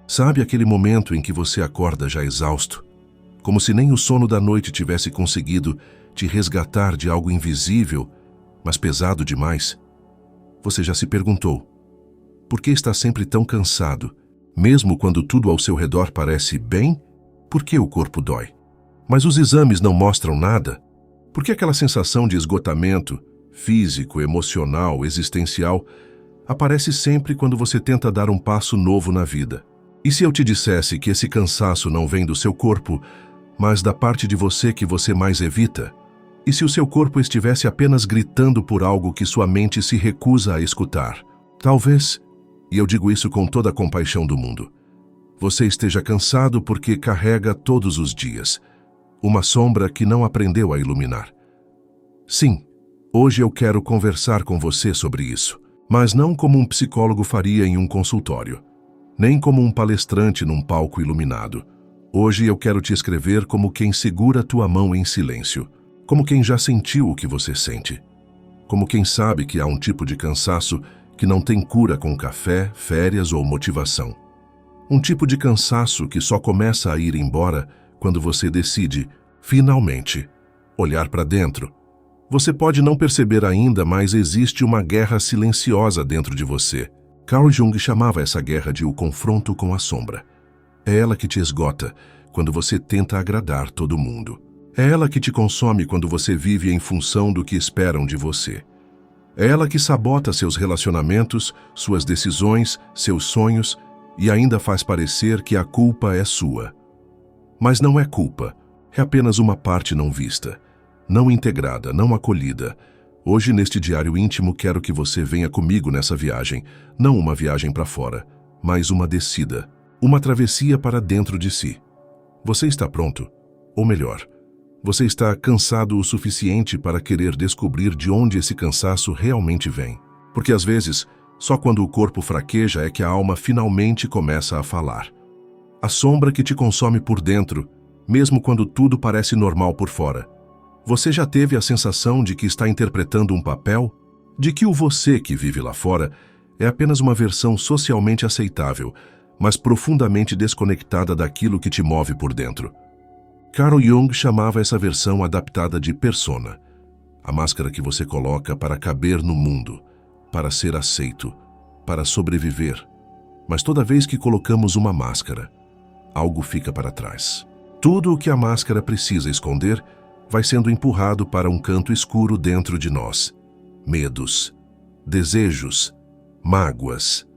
Sabe aquele momento em que você acorda já exausto, como se nem o sono da noite tivesse conseguido te resgatar de algo invisível, mas pesado demais? Você já se perguntou, por que está sempre tão cansado, mesmo quando tudo ao seu redor parece bem? Por que o corpo dói? Mas os exames não mostram nada? Por que aquela sensação de esgotamento físico, emocional, existencial aparece sempre quando você tenta dar um passo novo na vida? E se eu te dissesse que esse cansaço não vem do seu corpo, mas da parte de você que você mais evita? E se o seu corpo estivesse apenas gritando por algo que sua mente se recusa a escutar? Talvez, e eu digo isso com toda a compaixão do mundo, você esteja cansado porque carrega todos os dias uma sombra que não aprendeu a iluminar. Sim, hoje eu quero conversar com você sobre isso, mas não como um psicólogo faria em um consultório, nem como um palestrante num palco iluminado. Hoje eu quero te escrever como quem segura tua mão em silêncio, como quem já sentiu o que você sente, como quem sabe que há um tipo de cansaço que não tem cura com café, férias ou motivação. Um tipo de cansaço que só começa a ir embora quando você decide, finalmente, olhar para dentro. Você pode não perceber ainda, mas existe uma guerra silenciosa dentro de você. Carl Jung chamava essa guerra de o confronto com a sombra. É ela que te esgota quando você tenta agradar todo mundo. É ela que te consome quando você vive em função do que esperam de você. É ela que sabota seus relacionamentos, suas decisões, seus sonhos e ainda faz parecer que a culpa é sua. Mas não é culpa, é apenas uma parte não vista, não integrada, não acolhida. Hoje, neste diário íntimo, quero que você venha comigo nessa viagem, não uma viagem para fora, mas uma descida, uma travessia para dentro de si. Você está pronto? Ou melhor, você está cansado o suficiente para querer descobrir de onde esse cansaço realmente vem? Porque às vezes, só quando o corpo fraqueja é que a alma finalmente começa a falar. A sombra que te consome por dentro, mesmo quando tudo parece normal por fora. Você já teve a sensação de que está interpretando um papel? De que o você que vive lá fora é apenas uma versão socialmente aceitável, mas profundamente desconectada daquilo que te move por dentro? Carl Jung chamava essa versão adaptada de persona, a máscara que você coloca para caber no mundo, para ser aceito, para sobreviver. Mas toda vez que colocamos uma máscara, algo fica para trás. Tudo o que a máscara precisa esconder vai sendo empurrado para um canto escuro dentro de nós. Medos, desejos, mágoas,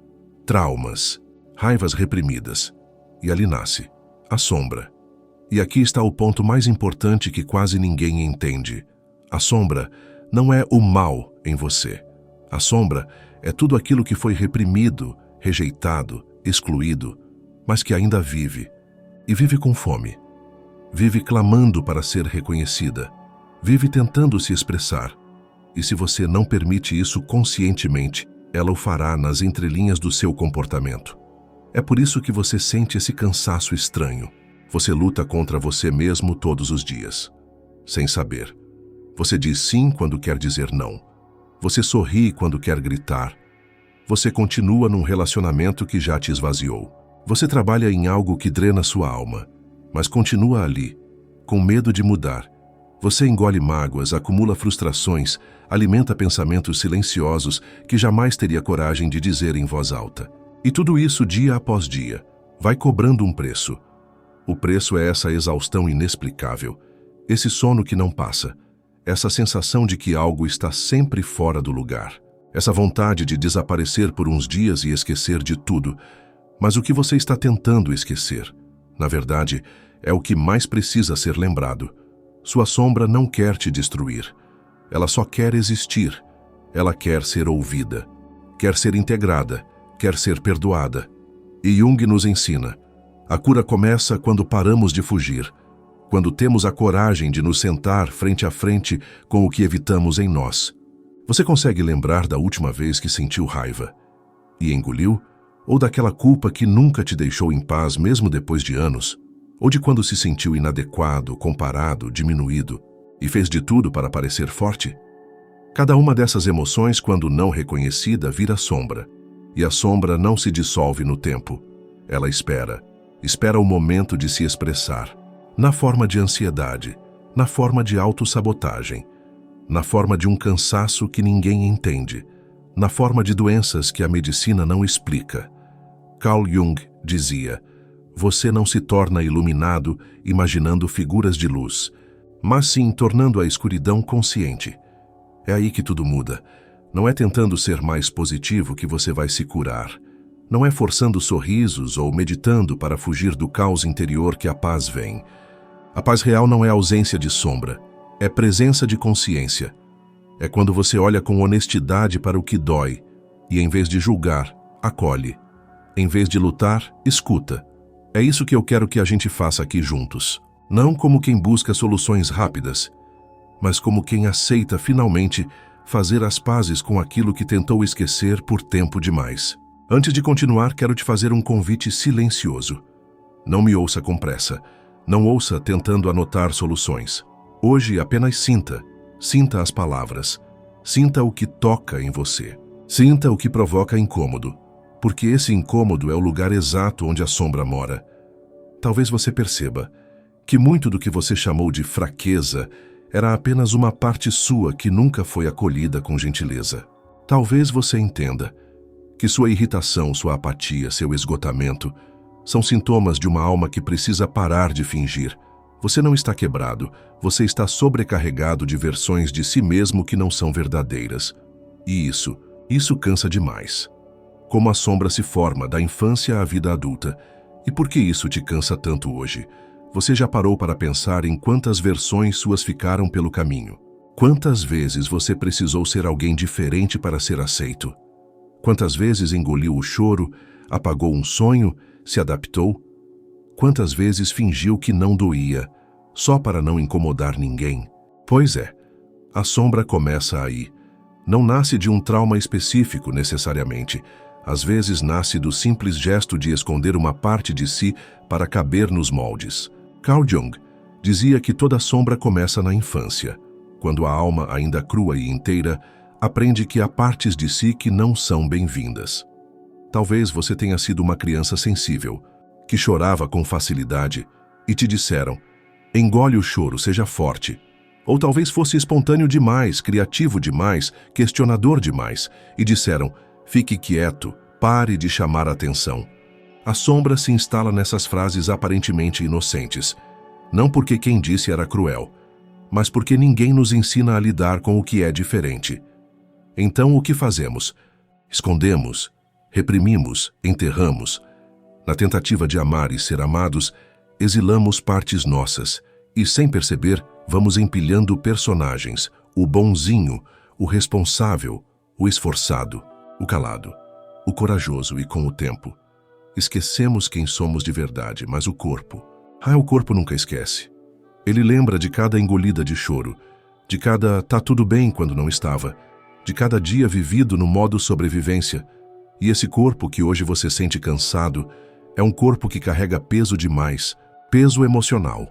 traumas, raivas reprimidas. E ali nasce a sombra. E aqui está o ponto mais importante que quase ninguém entende. A sombra não é o mal em você. A sombra é tudo aquilo que foi reprimido, rejeitado, excluído, mas que ainda vive. E vive com fome. Vive clamando para ser reconhecida. Vive tentando se expressar. E se você não permite isso conscientemente, ela o fará nas entrelinhas do seu comportamento. É por isso que você sente esse cansaço estranho. Você luta contra você mesmo todos os dias, sem saber. Você diz sim quando quer dizer não. Você sorri quando quer gritar. Você continua num relacionamento que já te esvaziou. Você trabalha em algo que drena sua alma, mas continua ali, com medo de mudar. Você engole mágoas, acumula frustrações, alimenta pensamentos silenciosos que jamais teria coragem de dizer em voz alta. E tudo isso, dia após dia, vai cobrando um preço. O preço é essa exaustão inexplicável, esse sono que não passa, essa sensação de que algo está sempre fora do lugar, essa vontade de desaparecer por uns dias e esquecer de tudo. Mas o que você está tentando esquecer, na verdade, é o que mais precisa ser lembrado. Sua sombra não quer te destruir. Ela só quer existir. Ela quer ser ouvida, quer ser integrada, quer ser perdoada. E Jung nos ensina: a cura começa quando paramos de fugir, quando temos a coragem de nos sentar frente a frente com o que evitamos em nós. Você consegue lembrar da última vez que sentiu raiva e engoliu? Ou daquela culpa que nunca te deixou em paz mesmo depois de anos? Ou de quando se sentiu inadequado, comparado, diminuído e fez de tudo para parecer forte? Cada uma dessas emoções, quando não reconhecida, vira sombra. E a sombra não se dissolve no tempo. Ela espera. Espera o momento de se expressar. Na forma de ansiedade, na forma de autossabotagem, na forma de um cansaço que ninguém entende, na forma de doenças que a medicina não explica. Carl Jung dizia: você não se torna iluminado imaginando figuras de luz, mas sim tornando a escuridão consciente. É aí que tudo muda. Não é tentando ser mais positivo que você vai se curar. Não é forçando sorrisos ou meditando para fugir do caos interior que a paz vem. A paz real não é ausência de sombra, é presença de consciência. É quando você olha com honestidade para o que dói e, em vez de julgar, acolhe. Em vez de lutar, escuta. É isso que eu quero que a gente faça aqui juntos. Não como quem busca soluções rápidas, mas como quem aceita finalmente fazer as pazes com aquilo que tentou esquecer por tempo demais. Antes de continuar, quero te fazer um convite silencioso. Não me ouça com pressa. Não ouça tentando anotar soluções. Hoje apenas sinta. Sinta as palavras. Sinta o que toca em você. Sinta o que provoca incômodo, porque esse incômodo é o lugar exato onde a sombra mora. Talvez você perceba que muito do que você chamou de fraqueza era apenas uma parte sua que nunca foi acolhida com gentileza. Talvez você entenda que sua irritação, sua apatia, seu esgotamento são sintomas de uma alma que precisa parar de fingir. Você não está quebrado, você está sobrecarregado de versões de si mesmo que não são verdadeiras. E isso cansa demais. Como a sombra se forma da infância à vida adulta. E por que isso te cansa tanto hoje? Você já parou para pensar em quantas versões suas ficaram pelo caminho? Quantas vezes você precisou ser alguém diferente para ser aceito? Quantas vezes engoliu o choro, apagou um sonho, se adaptou? Quantas vezes fingiu que não doía, só para não incomodar ninguém? Pois é, a sombra começa aí. Não nasce de um trauma específico necessariamente. Às vezes nasce do simples gesto de esconder uma parte de si para caber nos moldes. Carl Jung dizia que toda sombra começa na infância, quando a alma, ainda crua e inteira, aprende que há partes de si que não são bem-vindas. Talvez você tenha sido uma criança sensível, que chorava com facilidade, e te disseram: engole o choro, seja forte. Ou talvez fosse espontâneo demais, criativo demais, questionador demais, e disseram: fique quieto, pare de chamar a atenção. A sombra se instala nessas frases aparentemente inocentes, não porque quem disse era cruel, mas porque ninguém nos ensina a lidar com o que é diferente. Então o que fazemos? Escondemos, reprimimos, enterramos. Na tentativa de amar e ser amados, exilamos partes nossas e, sem perceber, vamos empilhando personagens: o bonzinho, o responsável, o esforçado, o calado, o corajoso, e com o tempo esquecemos quem somos de verdade, mas o corpo nunca esquece. Ele lembra de cada engolida de choro, de cada tá tudo bem quando não estava, de cada dia vivido no modo sobrevivência. E esse corpo que hoje você sente cansado é um corpo que carrega peso demais, peso emocional,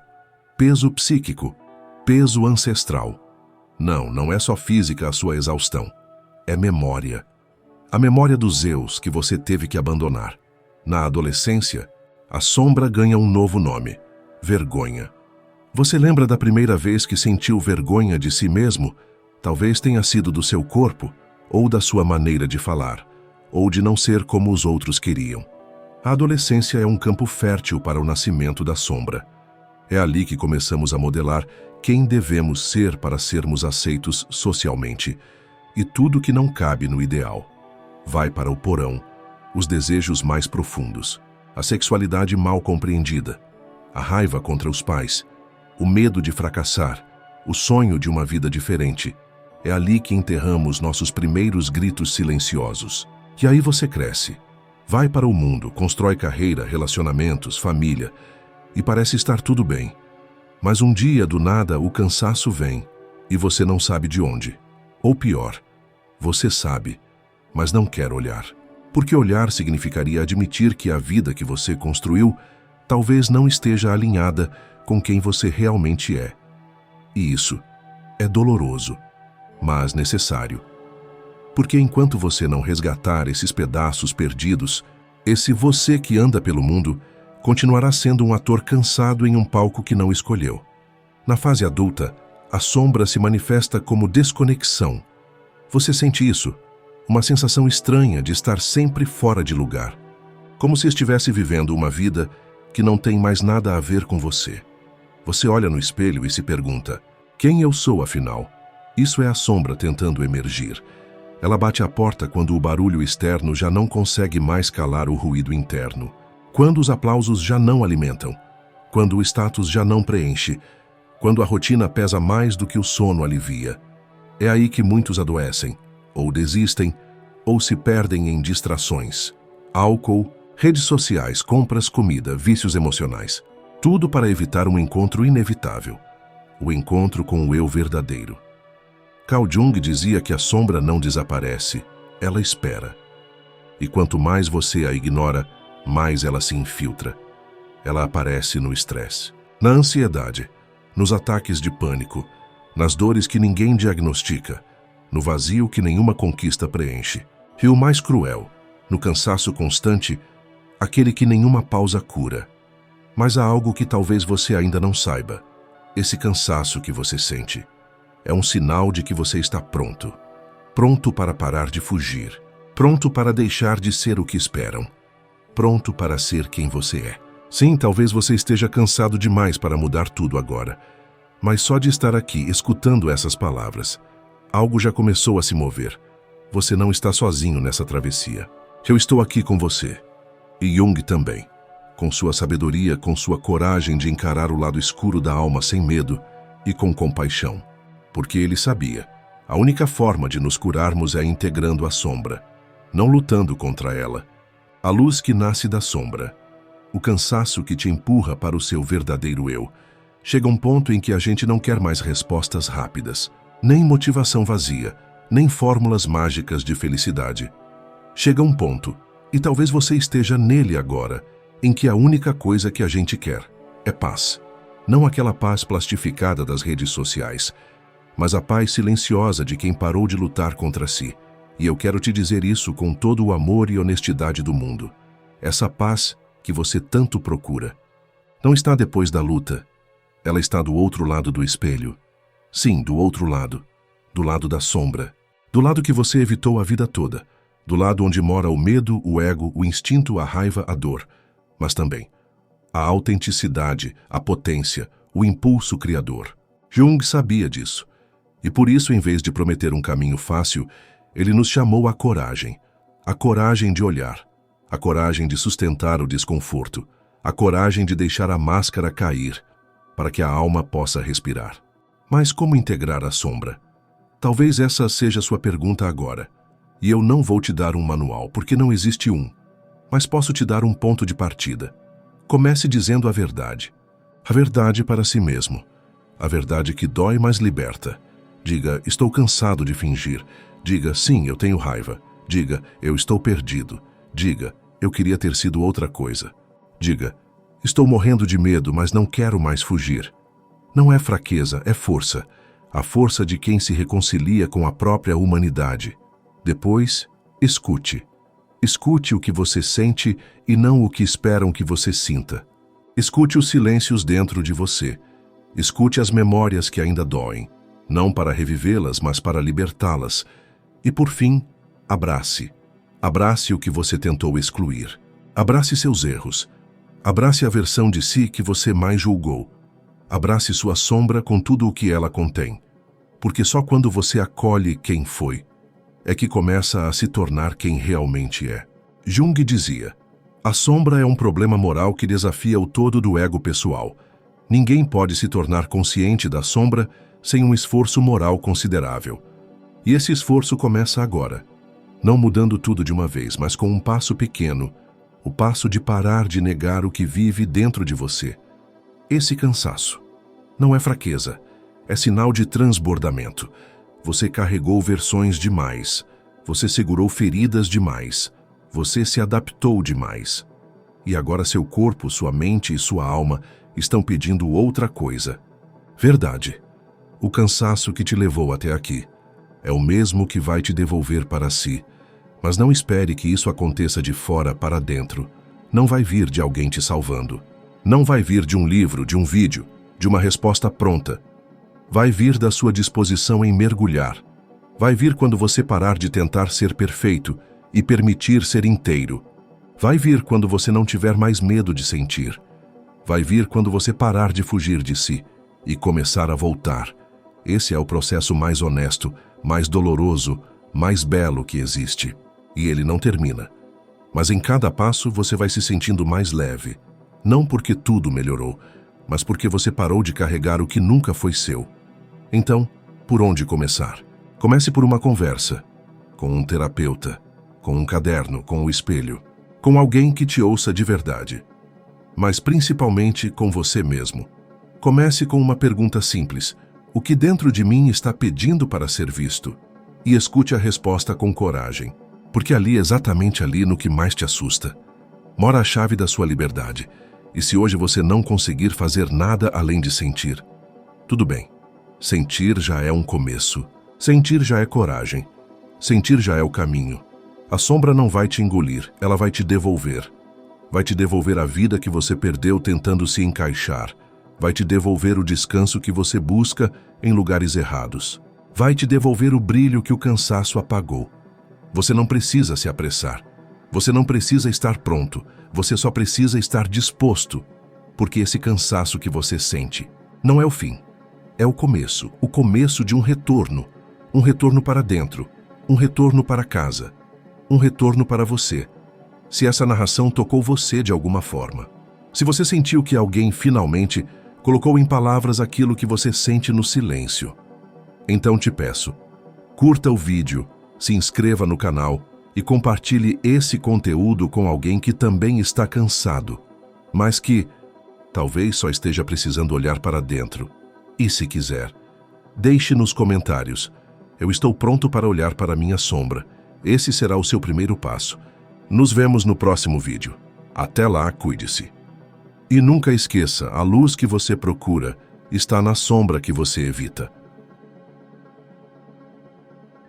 peso psíquico, peso ancestral. Não é só física a sua exaustão, é memória. A memória dos eus que você teve que abandonar. Na adolescência, a sombra ganha um novo nome: vergonha. Você lembra da primeira vez que sentiu vergonha de si mesmo? Talvez tenha sido do seu corpo, ou da sua maneira de falar, ou de não ser como os outros queriam. A adolescência é um campo fértil para o nascimento da sombra. É ali que começamos a modelar quem devemos ser para sermos aceitos socialmente. E tudo que não cabe no ideal vai para o porão, os desejos mais profundos, a sexualidade mal compreendida, a raiva contra os pais, o medo de fracassar, o sonho de uma vida diferente. É ali que enterramos nossos primeiros gritos silenciosos. E aí você cresce, vai para o mundo, constrói carreira, relacionamentos, família, e parece estar tudo bem. Mas um dia, do nada, o cansaço vem, e você não sabe de onde. Ou pior, você sabe, mas não quer olhar. Porque olhar significaria admitir que a vida que você construiu talvez não esteja alinhada com quem você realmente é. E isso é doloroso, mas necessário. Porque enquanto você não resgatar esses pedaços perdidos, Esse você que anda pelo mundo continuará sendo um ator cansado em um palco que não escolheu. Na fase adulta, a sombra se manifesta como desconexão. Você sente isso? Uma sensação estranha de estar sempre fora de lugar. Como se estivesse vivendo uma vida que não tem mais nada a ver com você. Você olha no espelho e se pergunta: quem eu sou afinal? Isso é a sombra tentando emergir. Ela bate à porta quando o barulho externo já não consegue mais calar o ruído interno. Quando os aplausos já não alimentam. Quando o status já não preenche. Quando a rotina pesa mais do que o sono alivia. É aí que muitos adoecem, ou desistem, ou se perdem em distrações. Álcool, redes sociais, compras, comida, vícios emocionais. Tudo para evitar um encontro inevitável. O encontro com o eu verdadeiro. Carl Jung dizia que a sombra não desaparece, ela espera. E quanto mais você a ignora, mais ela se infiltra. Ela aparece no estresse, na ansiedade, nos ataques de pânico, nas dores que ninguém diagnostica, no vazio que nenhuma conquista preenche. E o mais cruel, no cansaço constante, aquele que nenhuma pausa cura. Mas há algo que talvez você ainda não saiba. Esse cansaço que você sente é um sinal de que você está pronto. Pronto para parar de fugir. Pronto para deixar de ser o que esperam. Pronto para ser quem você é. Sim, talvez você esteja cansado demais para mudar tudo agora. Mas só de estar aqui, escutando essas palavras, algo já começou a se mover. Você não está sozinho nessa travessia. Eu estou aqui com você. E Jung também. Com sua sabedoria, com sua coragem de encarar o lado escuro da alma sem medo e com compaixão. Porque ele sabia, a única forma de nos curarmos é integrando a sombra, não lutando contra ela. A luz que nasce da sombra, o cansaço que te empurra para o seu verdadeiro eu. Chega um ponto em que a gente não quer mais respostas rápidas, nem motivação vazia, nem fórmulas mágicas de felicidade. Chega um ponto, e talvez você esteja nele agora, em que a única coisa que a gente quer é paz. Não aquela paz plastificada das redes sociais, mas a paz silenciosa de quem parou de lutar contra si. E eu quero te dizer isso com todo o amor e honestidade do mundo. Essa paz que você tanto procura não está depois da luta. Ela está do outro lado do espelho. Sim, do outro lado. Do lado da sombra. Do lado que você evitou a vida toda. Do lado onde mora o medo, o ego, o instinto, a raiva, a dor. Mas também a autenticidade, a potência, o impulso criador. Jung sabia disso. E por isso, em vez de prometer um caminho fácil, ele nos chamou à coragem. A coragem de olhar. A coragem de sustentar o desconforto. A coragem de deixar a máscara cair, para que a alma possa respirar. Mas como integrar a sombra? Talvez essa seja sua pergunta agora. E eu não vou te dar um manual, porque não existe um. Mas posso te dar um ponto de partida. Comece dizendo a verdade. A verdade para si mesmo. A verdade que dói, mas liberta. Diga, estou cansado de fingir. Diga, sim, eu tenho raiva. Diga, eu estou perdido. Diga, eu queria ter sido outra coisa. Diga, estou morrendo de medo, mas não quero mais fugir. Não é fraqueza, é força. A força de quem se reconcilia com a própria humanidade. Depois, escute. Escute o que você sente e não o que esperam que você sinta. Escute os silêncios dentro de você. Escute as memórias que ainda doem. Não para revivê-las, mas para libertá-las. E por fim, abrace. Abrace o que você tentou excluir. Abrace seus erros. Abrace a versão de si que você mais julgou. Abrace sua sombra com tudo o que ela contém. Porque só quando você acolhe quem foi, é que começa a se tornar quem realmente é. Jung dizia, a sombra é um problema moral que desafia o todo do ego pessoal. Ninguém pode se tornar consciente da sombra sem um esforço moral considerável. E esse esforço começa agora, não mudando tudo de uma vez, mas com um passo pequeno, o passo de parar de negar o que vive dentro de você. Esse cansaço não é fraqueza, é sinal de transbordamento. Você carregou versões demais, você segurou feridas demais, você se adaptou demais. E agora seu corpo, sua mente e sua alma estão pedindo outra coisa. Verdade. O cansaço que te levou até aqui é o mesmo que vai te devolver para si. Mas não espere que isso aconteça de fora para dentro. Não vai vir de alguém te salvando. Não vai vir de um livro, de um vídeo, de uma resposta pronta. Vai vir da sua disposição em mergulhar. Vai vir quando você parar de tentar ser perfeito e permitir ser inteiro. Vai vir quando você não tiver mais medo de sentir. Vai vir quando você parar de fugir de si e começar a voltar. Esse é o processo mais honesto, mais doloroso, mais belo que existe. E ele não termina. Mas em cada passo você vai se sentindo mais leve. Não porque tudo melhorou, mas porque você parou de carregar o que nunca foi seu. Então, por onde começar? Comece por uma conversa. Com um terapeuta. Com um caderno, com o espelho. Com alguém que te ouça de verdade. Mas principalmente com você mesmo. Comece com uma pergunta simples. O que dentro de mim está pedindo para ser visto? E escute a resposta com coragem. Porque ali, exatamente ali, no que mais te assusta, mora a chave da sua liberdade. E se hoje você não conseguir fazer nada além de sentir, tudo bem. Sentir já é um começo. Sentir já é coragem. Sentir já é o caminho. A sombra não vai te engolir, ela vai te devolver. Vai te devolver a vida que você perdeu tentando se encaixar. Vai te devolver o descanso que você busca em lugares errados. Vai te devolver o brilho que o cansaço apagou. Você não precisa se apressar. Você não precisa estar pronto. Você só precisa estar disposto. Porque esse cansaço que você sente não é o fim. É o começo de um retorno. Um retorno para dentro. Um retorno para casa. Um retorno para você. Se essa narração tocou você de alguma forma. Se você sentiu que alguém finalmente colocou em palavras aquilo que você sente no silêncio. Então te peço, curta o vídeo, se inscreva no canal e compartilhe esse conteúdo com alguém que também está cansado, mas que talvez só esteja precisando olhar para dentro. E se quiser, deixe nos comentários. Eu estou pronto para olhar para minha sombra. Esse será o seu primeiro passo. Nos vemos no próximo vídeo. Até lá, cuide-se. E nunca esqueça, a luz que você procura está na sombra que você evita.